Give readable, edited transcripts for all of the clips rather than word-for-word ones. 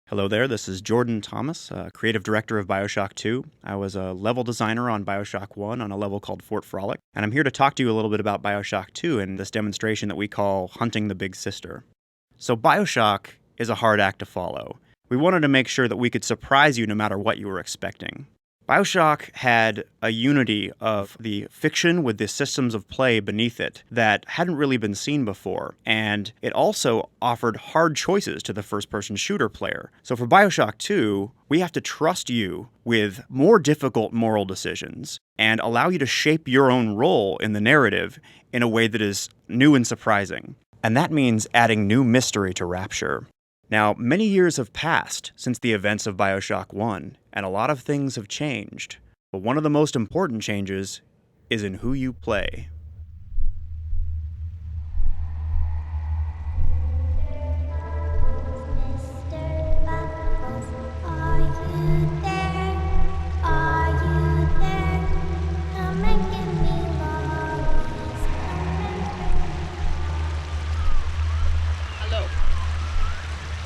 Hello there, this is Jordan Thomas, creative director of BioShock 2. I was a level designer on BioShock 1 on a level called Fort Frolic, and I'm here to talk to you a little bit about BioShock 2 and this demonstration that we call Hunting the Big Sister. So BioShock is a hard act to follow. We wanted to make sure that we could surprise you no matter what you were expecting. BioShock had a unity of the fiction with the systems of play beneath it that hadn't really been seen before, and it also offered hard choices to the first-person shooter player. So for BioShock 2, we have to trust you with more difficult moral decisions and allow you to shape your own role in the narrative in a way that is new and surprising. And that means adding new mystery to Rapture. Now, many years have passed since the events of BioShock 1, and a lot of things have changed. But one of the most important changes is in who you play.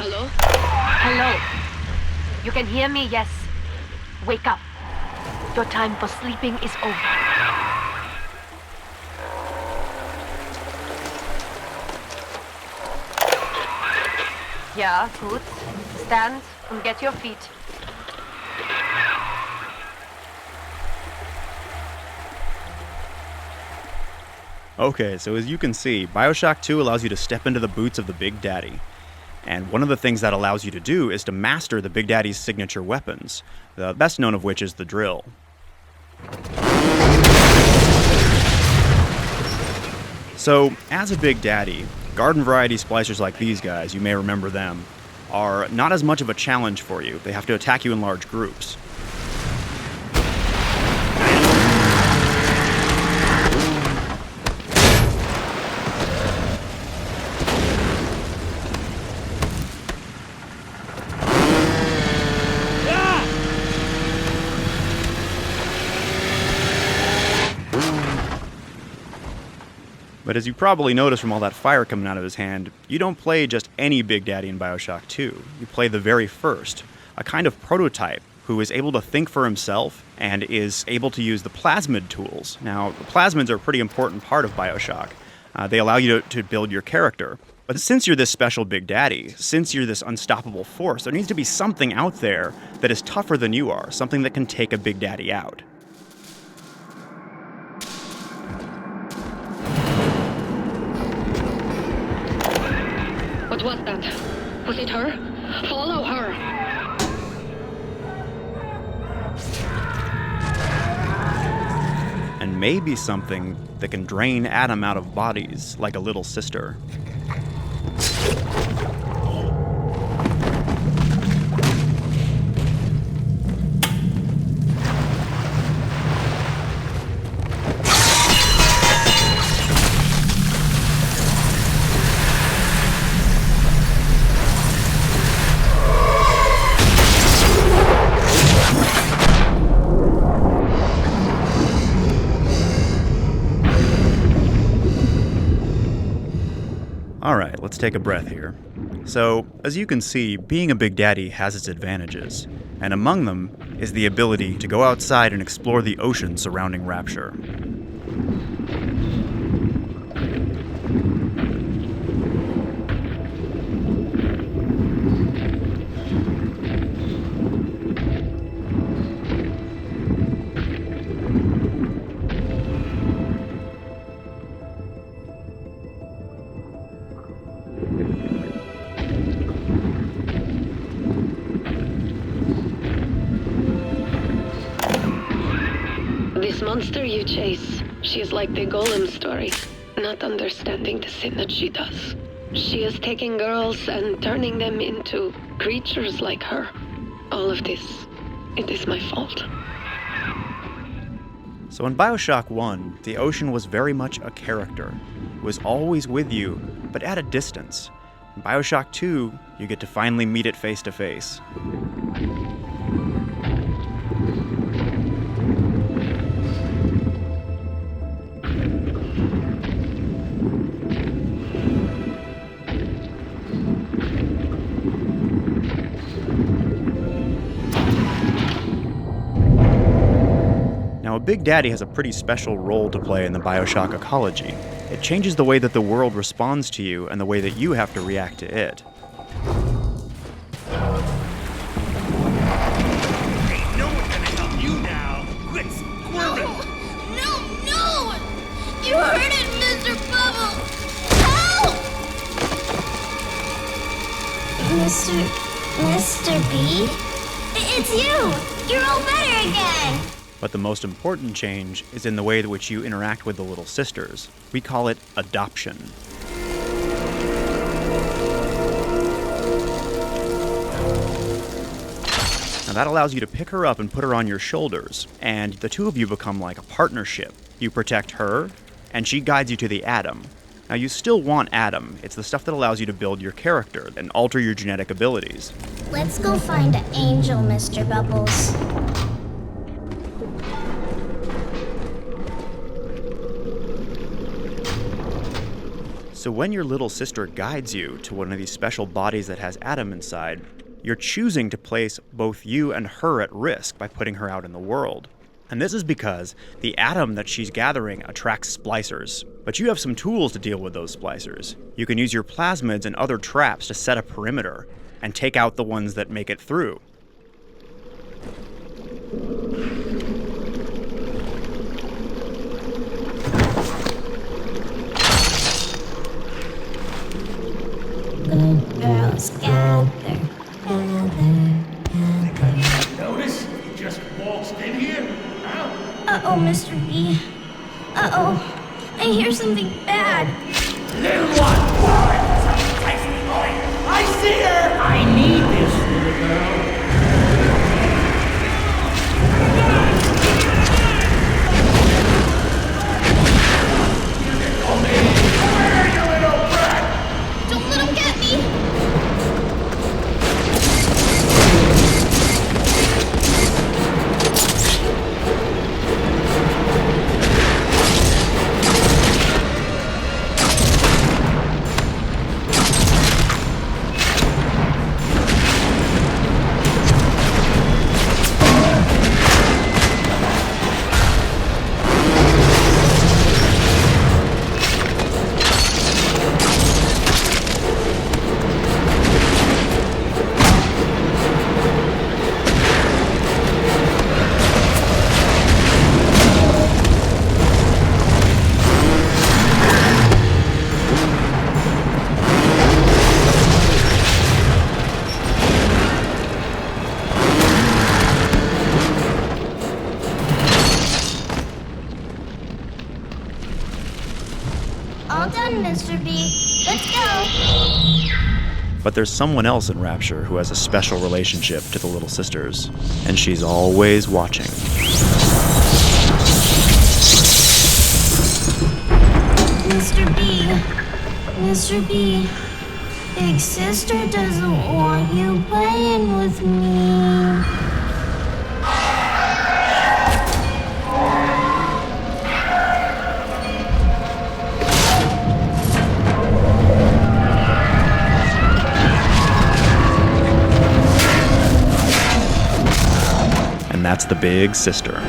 Hello? Hello? You can hear me? Yes. Wake up. Your time for sleeping is over. Yeah, good. Stand and get your feet. Okay, so as you can see, BioShock 2 allows you to step into the boots of the Big Daddy. And one of the things that allows you to do is to master the Big Daddy's signature weapons, the best known of which is the drill. So, as a Big Daddy, garden variety splicers like these guys, you may remember them, are not as much of a challenge for you. They have to attack you in large groups. But as you probably noticed from all that fire coming out of his hand, you don't play just any Big Daddy in BioShock 2. You play the very first, a kind of prototype who is able to think for himself and is able to use the Plasmid tools. Now, the Plasmids are a pretty important part of BioShock. They allow you to build your character. But since you're this special Big Daddy, since you're this unstoppable force, there needs to be something out there that is tougher than you are, something that can take a Big Daddy out. What was that? Was it her? Follow her! And maybe something that can drain Adam out of bodies like a little sister. Alright, let's take a breath here. So, as you can see, being a Big Daddy has its advantages, and among them is the ability to go outside and explore the ocean surrounding Rapture. This monster you chase, she is like the Golem story, not understanding the sin that she does. She is taking girls and turning them into creatures like her. All of this, it is my fault. So in BioShock 1, the ocean was very much a character. It was always with you, but at a distance. In BioShock 2, you get to finally meet it face to face. Big Daddy has a pretty special role to play in the BioShock ecology. It changes the way that the world responds to you and the way that you have to react to it. Ain't no one gonna help you now. Quit squirming. No! You heard it, Mr. Bubble! Help! Mr. B? It's you! You're all better again! But the most important change is in the way in which you interact with the little sisters. We call it adoption. Now that allows you to pick her up and put her on your shoulders, and the two of you become like a partnership. You protect her, and she guides you to the atom. Now you still want Adam. It's the stuff that allows you to build your character and alter your genetic abilities. Let's go find Angel, Mr. Bubbles. So when your little sister guides you to one of these special bodies that has Adam inside, you're choosing to place both you and her at risk by putting her out in the world. And this is because the Adam that she's gathering attracts splicers. But you have some tools to deal with those splicers. You can use your plasmids and other traps to set a perimeter and take out the ones that make it through. Good girls gather. Notice you just waltzed in here? Huh? Uh-oh, Mr. B. Uh-oh. I hear something bad. Little one! Something takes me going. I see her! I need this little girl. Where, you little brat? Don't let him get me! All done, Mr. B. Let's go. But there's someone else in Rapture who has a special relationship to the little sisters, and she's always watching. Mr. B. Mr. B. Big sister doesn't want you playing with me. And that's the big sister.